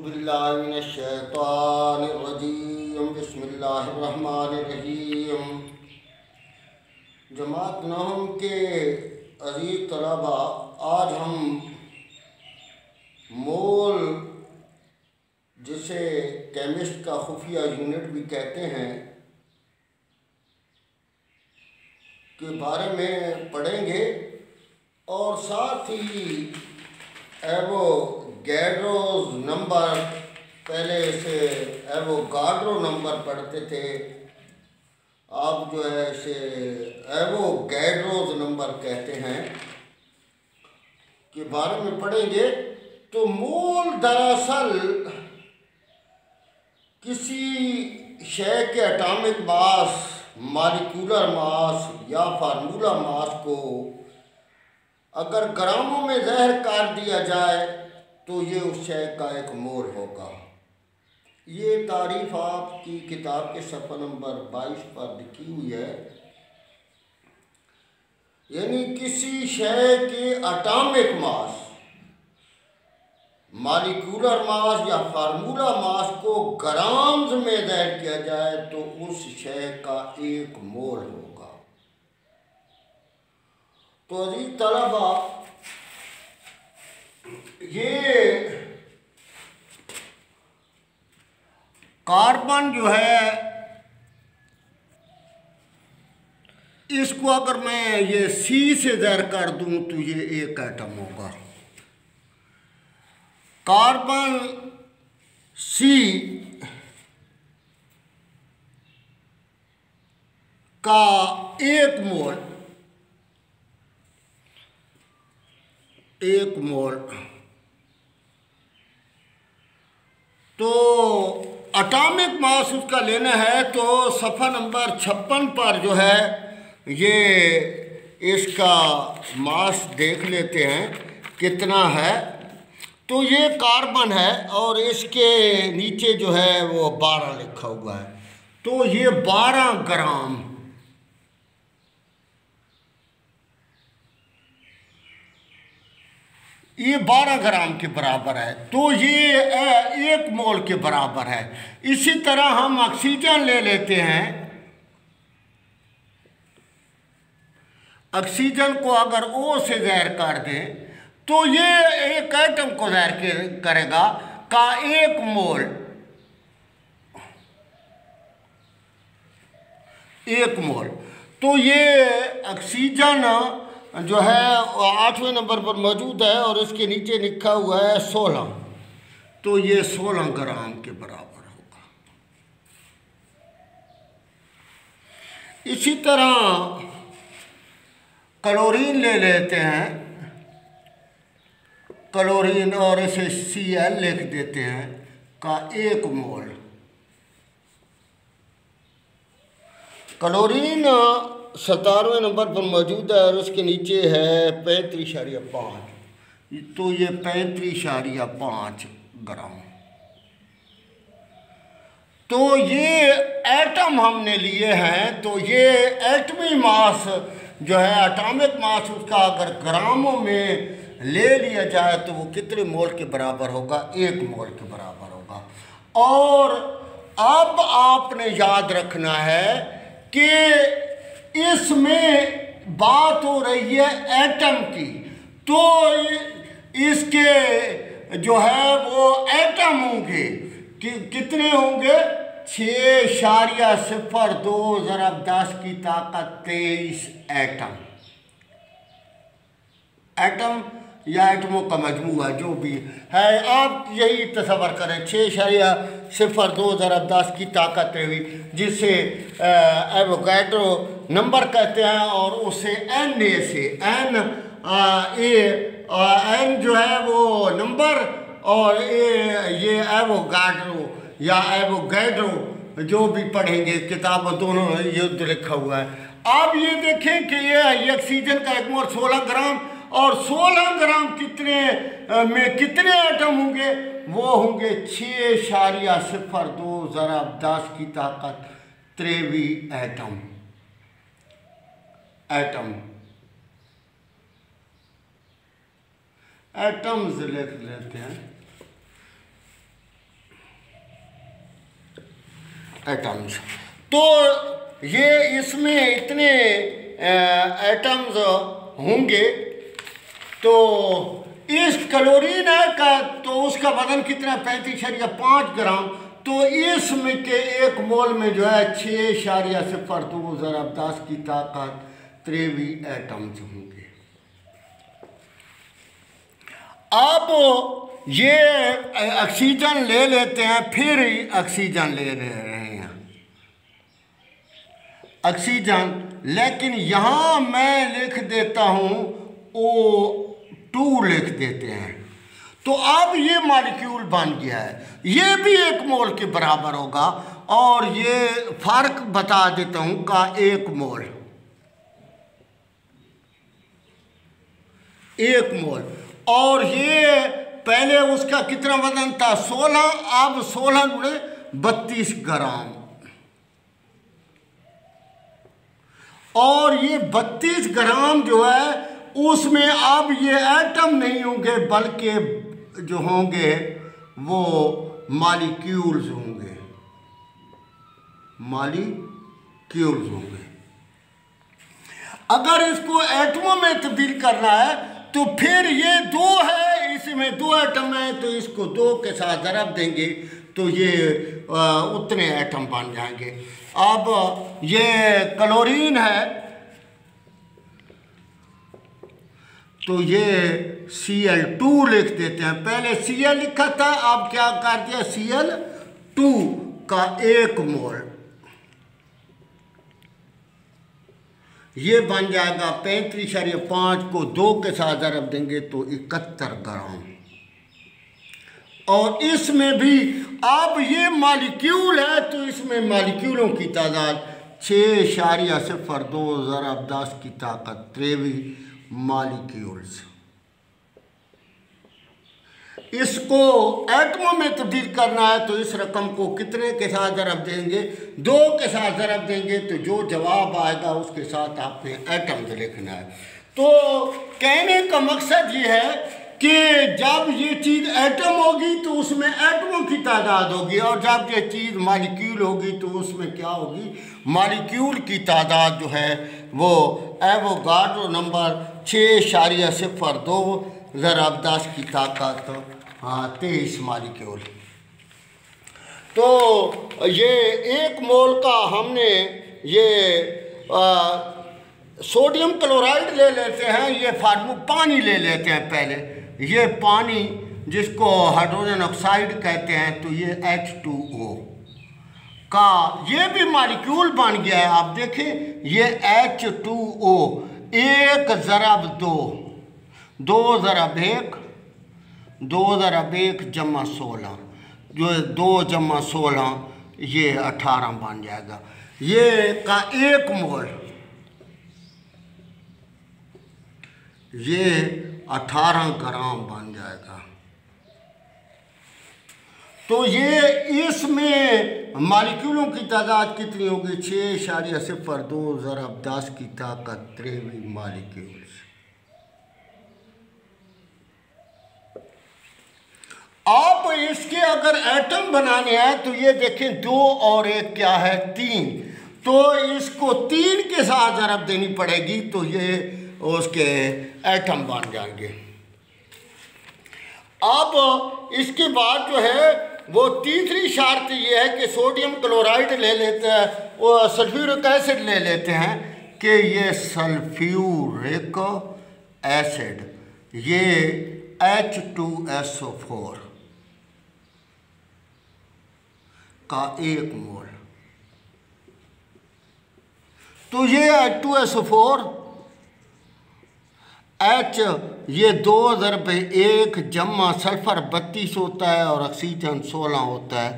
औज़ुबिल्लाहिमिनश्शैतानिर्रजीम बिस्मिल्लाहिर्रहमानिर्रहीम। जमात नहम के अज़ीज़ तलबा, आज हम मोल, जिसे केमिस्ट का खुफिया यूनिट भी कहते हैं, के बारे में पढ़ेंगे और साथ ही एवोगैड्रोस नंबर, पहले इसे एवोगाड्रो नंबर पढ़ते थे, आप जो है इसे एवोगैड्रोस नंबर कहते हैं, के बारे में पढ़ेंगे। तो मोल दरअसल किसी शय के एटॉमिक मास, मॉलिक्यूलर मास या फार्मूला मास को अगर ग्रामों में ज़हर कर दिया जाए तो ये उस शय का एक मोल होगा। ये तारीफ आपकी किताब के सफ़ा नंबर 22 पर लिखी हुई है। यानी किसी शय के एटॉमिक मास, मॉलिक्यूलर मास या फार्मूला मास को ग्राम्स में ज़हर किया जाए तो उस शय का एक मोल होगा। तो अजीज तलबा, ये कार्बन जो है, इसको अगर मैं ये सी से ज़हर कर दूं तो ये एक एटम होगा। कार्बन सी का एक मोल तो एटॉमिक मास उसका लेना है। तो सफ़ा नंबर 56 पर जो है ये इसका मास देख लेते हैं कितना है। तो ये कार्बन है और इसके नीचे जो है वो 12 लिखा हुआ है। तो ये 12 ग्राम, ये 12 ग्राम के बराबर है। तो ये एक मोल के बराबर है। इसी तरह हम ऑक्सीजन ले लेते हैं। ऑक्सीजन को अगर O से ज़हर कर दें तो ये एक एटम को ज़हर करेगा का एक मोल, तो ये ऑक्सीजन जो है 8वें नंबर पर मौजूद है और इसके नीचे लिखा हुआ है 16। तो ये 16 ग्राम के बराबर होगा। इसी तरह क्लोरीन ले लेते हैं, क्लोरीन, और इसे Cl लिख देते हैं का एक मोल। क्लोरीन 97वें नंबर पर मौजूद है और उसके नीचे है 35.5। तो ये 35.5 ग्राम। तो ये एटम हमने लिए हैं। तो ये एटमी मास जो है, एटॉमिक मास, उसका अगर ग्रामों में ले लिया जाए तो वो कितने मोल के बराबर होगा? एक मोल के बराबर होगा। और अब आपने याद रखना है कि इसमें बात हो रही है एटम की। तो इसके जो है वो एटम होंगे कि कितने होंगे? 6.02 ज़रब 10 की ताकत 23 एटम या एटमों का मजमूआ जो भी है, आप यही तसव्वुर करें। 6.02 ज़रब 10 की ताकत 23, जिसे एवोगैड्रो नंबर कहते हैं, और उसे Na से एन जो है वो नंबर, और ये एवोगैड्रो या एवोगैड्रो जो भी पढ़ेंगे किताब, दोनों युद्ध लिखा हुआ है। आप ये देखें कि ये ऑक्सीजन का एक मोल 16 ग्राम, और 16 ग्राम में कितने एटम होंगे? वो होंगे 6.02 ज़रब 10 की ताकत 23 एटम्स लिख लेते हैं। एटम्स। तो ये इसमें इतने एटम्स होंगे। तो इस क्लोरीन का तो उसका वजन कितना, 35.5 ग्राम। तो इसमें के 1 मोल में जो है 6.02 ज़रब 10 की ताकत 23 एटम्स होंगे। अब ये ऑक्सीजन ले लेते हैं, फिर ऑक्सीजन ले रहे हैं ऑक्सीजन, लेकिन यहाँ मैं लिख देता हूँ O2 लिख देते हैं। तो अब ये मॉलिक्यूल बन गया है, ये भी 1 मोल के बराबर होगा। और ये फर्क बता देता हूँ का 1 मोल, 1 मोल। और ये पहले उसका कितना वजन था, 16, अब 16 गुणे 32 ग्राम। और ये 32 ग्राम जो है उसमें अब ये एटम नहीं होंगे, बल्कि जो होंगे वो मॉलिक्यूल्स होंगे, मॉलिक्यूल्स होंगे। अगर इसको एटमों में तब्दील करना है तो फिर ये 2 है, इसमें 2 एटम है, तो इसको 2 के साथ ज़रब देंगे तो ये उतने एटम बन जाएंगे। अब ये क्लोरीन है, तो ये Cl2 लिख देते हैं। पहले Cl लिखा था, अब क्या कर दिया, Cl2 का 1 मोल, ये बन जाएगा 35.5 को 2 के साथ ज़रब देंगे तो 71 ग्राम। और इसमें भी अब ये मॉलिक्यूल है, तो इसमें मॉलिक्यूलों की तादाद 6.02 ज़रब 10 की ताकत 23 मॉलिक्यूल्स। इसको एटमों में तब्दील करना है तो इस रकम को कितने के साथ ज़रब देंगे, 2 के साथ ज़रब देंगे, तो जो जवाब आएगा उसके साथ आपने एटम्स लिखना है। तो कहने का मकसद ये है कि जब ये चीज़ एटम होगी तो उसमें एटमों की तादाद होगी, और जब ये चीज़ मॉलिक्यूल होगी तो उसमें क्या होगी, मॉलिक्यूल की तादाद जो है वो एवोगाड्रो नंबर 6.02 ज़रब 10 की ताकत 23 मॉलिक्यूल। तो ये 1 मोल का हमने ये सोडियम क्लोराइड ले लेते हैं, ये पानी ले लेते हैं पहले। ये पानी जिसको हाइड्रोजन ऑक्साइड कहते हैं, तो ये H2O का ये भी मॉलिक्यूल बन गया है। आप देखें ये H2O 1 ज़रब 2, 2 ज़रब 1, 2 ज़रब 1 जमा 16, जो 2 जमा 16 ये 18 बन जाएगा। ये का 1 मोल, ये 18 ग्राम बन जाएगा। तो ये इसमें मॉलिक्यूलों की तादाद कितनी होगी, 6.02 ज़रब 10 की ताकत 23 मॉलिक्यूल्स। आप इसके अगर एटम बनाने हैं तो ये देखें 2 और 1 क्या है, 3। तो इसको 3 के साथ ज़रब देनी पड़ेगी, तो ये उसके एटम बन जाएंगे। अब इसके बाद जो है वो तीसरी शर्त ये है कि सोडियम क्लोराइड ले लेते हैं, वो सल्फ्यूरिक एसिड ले लेते हैं कि ये सल्फ्यूरिक एसिड, ये H2SO4 का 1 मोल। तो ये H2SO4 H ये 2 ज़रब 1 जमा सल्फ़र 32 होता है और ऑक्सीजन 16 होता है।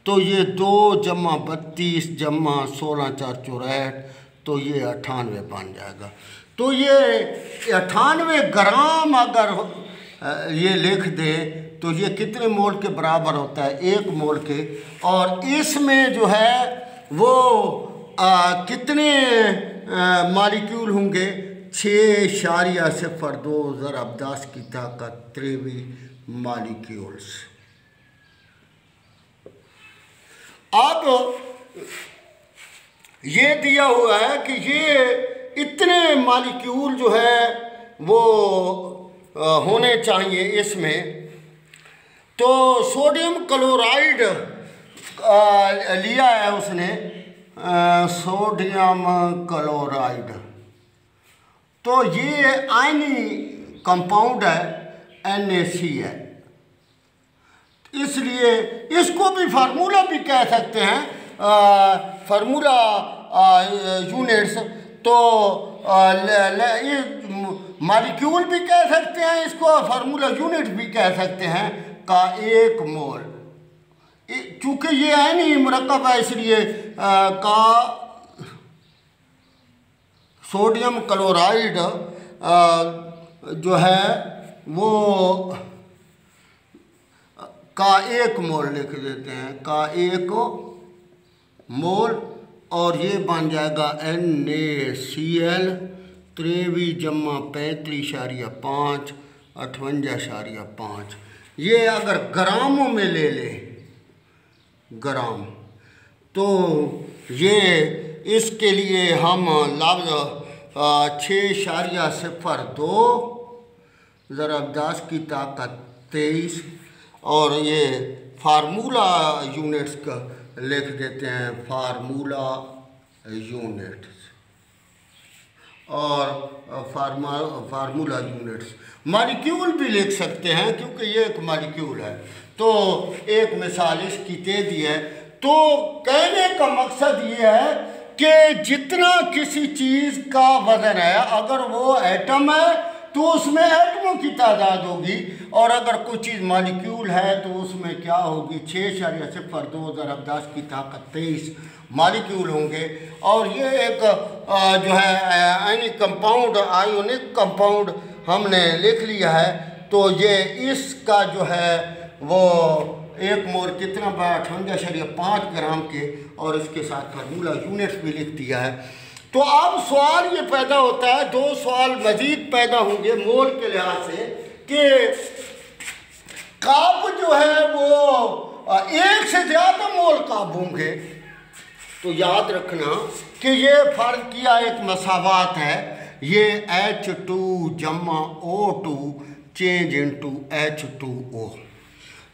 तो ये 2 जमा 32 जमा 16 4 64, तो ये 98 बन जाएगा। तो ये 98 ग्राम अगर ये लिख दे तो ये कितने मोल के बराबर होता है, 1 मोल के। और इसमें जो है वो कितने मॉलिक्यूल होंगे, 6.02 ज़रब 10 की ताकत 23 मॉलिक्यूल्स। अब ये दिया हुआ है कि ये इतने मालिक्यूल जो है वो होने चाहिए इसमें। तो सोडियम क्लोराइड लिया है उसने, सोडियम क्लोराइड, तो ये आयनी कंपाउंड है, NaC है, इसलिए इसको भी फार्मूला भी कह सकते हैं, फार्मूला यूनिट्स, तो मॉलिक्यूल भी कह सकते हैं इसको, फार्मूला यूनिट भी कह सकते हैं का 1 मोल। चूँकि ये है नहीं मुरक्कब है, इसलिए का सोडियम क्लोराइड जो है वो का 1 मोल लिख देते हैं, का 1 मोल, और ये बन जाएगा NaCl 23 + 35 58.5। ये अगर ग्रामों में ले ले ग्राम, तो ये इसके लिए हम लफ्ज़ 6.02 ज़रब 10 की ताकत 23, और ये फार्मूला यूनिट्स का लिख देते हैं, फार्मूला यूनिट्स, और फार्मूला यूनिट्स। मॉलिक्यूल भी लिख सकते हैं क्योंकि ये एक मॉलिक्यूल है। तो एक मिसाल इसकी दे दी है। तो कहने का मकसद ये है कि जितना किसी चीज़ का वज़न है, अगर वो एटम है तो उसमें एटमों की तादाद होगी, और अगर कोई चीज़ मॉलिक्यूल है तो उसमें क्या होगी, 6.02 ज़रब 10 की ताकत 23 मॉलिक्यूल होंगे। और ये एक जो है आयनिक कंपाउंड, आयोनिक कंपाउंड हमने लिख लिया है। तो ये इसका जो है वो 1 मोल कितना 58.5 ग्राम के, और इसके साथ फार्मूला यूनिट्स भी लिख दिया है। तो अब सवाल ये पैदा होता है, 2 सवाल मज़ीद पैदा होंगे मोल के लिहाज से, कि काब जो है वो 1 से ज़्यादा मोल काब होंगे। तो याद रखना कि ये फ़र्क किया एक मसावात है, ये H2 जमा O2 चेंज इनटू H2O।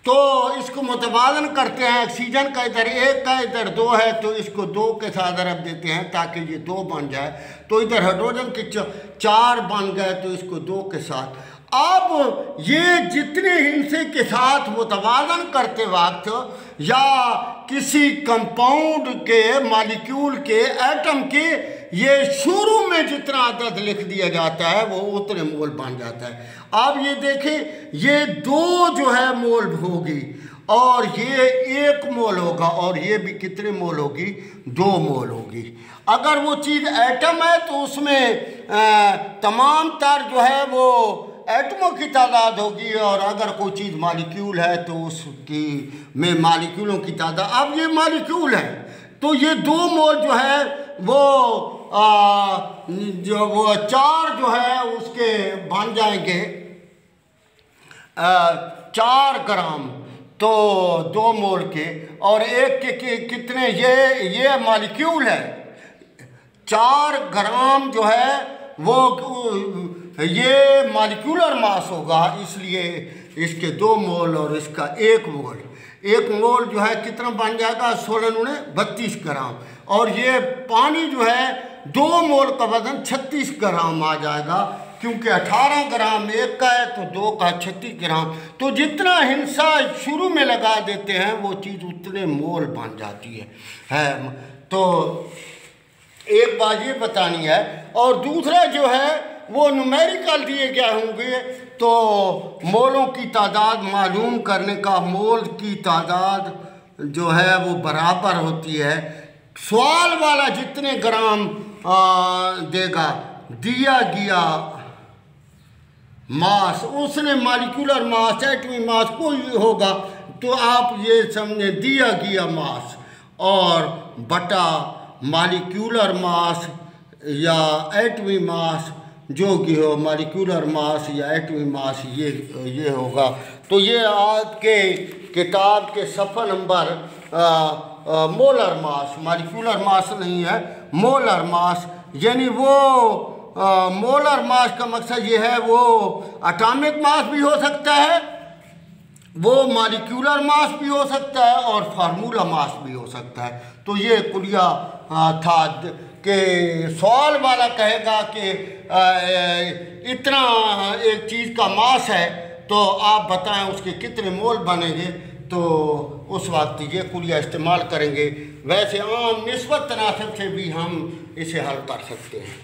तो इसको मुतबादन करते हैं, ऑक्सीजन का इधर 1 का इधर 2 है, तो इसको 2 के साथ ज़रब देते हैं ताकि ये 2 बन जाए। तो इधर हाइड्रोजन के 4 बन गए, तो इसको 2 के साथ। अब ये जितने हिस्से के साथ मुतबादन करते वक्त या किसी कंपाउंड के, मॉलिक्यूल के, एटम के, ये शुरू में जितना अदद लिख दिया जाता है वो उतने मोल बन जाता है। अब ये देखें, ये 2 जो है मोल होगी, और ये 1 मोल होगा, और ये भी कितने मोल होगी, 2 मोल होगी। अगर वो चीज़ एटम है तो उसमें तमाम तर जो है वो एटमों की तादाद होगी, और अगर कोई चीज़ मॉलिक्यूल है तो उसकी में मॉलिक्यूलों की तादाद। अब ये मॉलिक्यूल है तो ये 2 मोल जो है वो जो वो 4 जो है उसके बन जाएंगे 4 ग्राम, तो 2 मोल के, और 1 के कितने, ये मॉलिक्यूल है, 4 ग्राम जो है वो ये मॉलिक्यूलर मास होगा, इसलिए इसके 2 मोल और इसका 1 मोल। 1 मोल जो है कितना बन जाएगा, 16×32 ग्राम, और ये पानी जो है 2 मोल का वजन 36 ग्राम आ जाएगा, क्योंकि 18 ग्राम 1 का है तो 2 का 36 ग्राम। तो जितना हिस्सा शुरू में लगा देते हैं वो चीज़ उतने मोल बन जाती है। तो एक बात ये बतानी है, और दूसरा जो है वो न्यूमेरिकल दिए गए होंगे, तो मोलों की तादाद मालूम करने का, मोल की तादाद जो है वो बराबर होती है सवाल वाला जितने ग्राम देगा, दिया गया मास, उसने मॉलिक्यूलर मास, एटमी मास कोई होगा, तो आप ये समझे दिया गया मास और बटा मॉलिक्यूलर मास या एटमी मास जो कि हो मॉलिक्यूलर मास या एटमी मास, ये होगा। तो ये आज के किताब के सफ़ा number molar mass, molecular mass नहीं है, मोलर मास, यानी वो मोलर मास का मकसद ये है वो एटॉमिक मास भी हो सकता है, वो मॉलिक्यूलर मास भी हो सकता है और फार्मूला मास भी हो सकता है। तो ये कुलिया था कि सवाल वाला कहेगा कि इतना एक चीज़ का मास है तो आप बताएं उसके कितने मोल बनेंगे, तो उस वक्त ये कुलिया इस्तेमाल करेंगे। वैसे आम निस्बत तनासब से भी हम इसे हल कर सकते हैं।